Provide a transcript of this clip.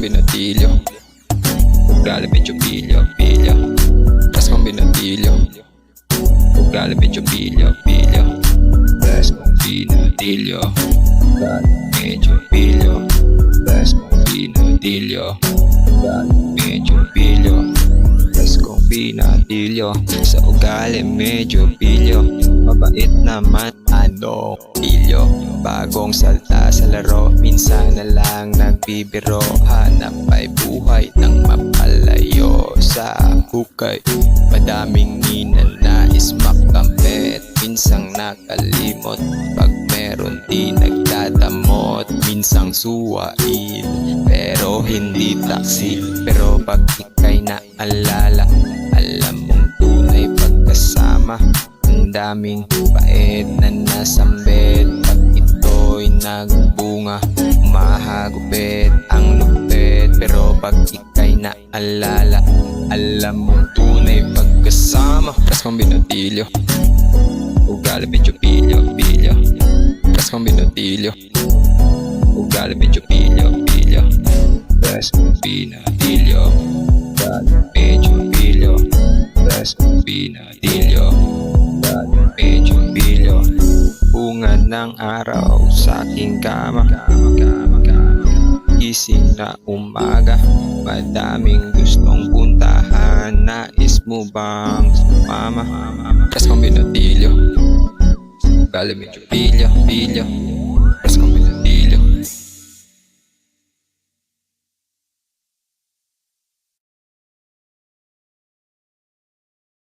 binatilyo. Ugali medyo pilyo, pilyo. Pres kong binatilyo. Ugali medyo pilyo, pilyo. Pres kong binatilyo. Ugali medyo pilyo. Pres kong binatilyo. Ugali medyo pilyo. Pres kong binatilyo. Sa ugali medyo pilyo. Mabait naman ano pilyo. Bagong salta sa laro, minsan na lang nagbibiro. Hanap ay buhay ng mapalayo sa hukay. Madaming ninanais makampet, minsang nakalimot. Pag meron di nagdadamot, minsang suwain pero hindi taksi. Pero pag ika'y naalala, alam mong tunay pagkasama. Ang daming bait na nasambit, pag ito'y nagbunga, umahagupit ang lupit. Pero pag ika'y naalala, alam mong tunay pagkasama. Pres kong binatilyo. Ugali medyo pilyo, pilyo. Pres kong binatilyo. Ugali medyo pilyo, pilyo. Pres kong binatilyo. Ugali medyo pilyo. Pres kong binatilyo. Medyo pilyo. Bunga ng araw sa aking kama. Gising na umaga, madaming gustong puntahan. Nais mo bang sumama? Pres kong binatilyo. Ugali medyo pilyo, pilyo.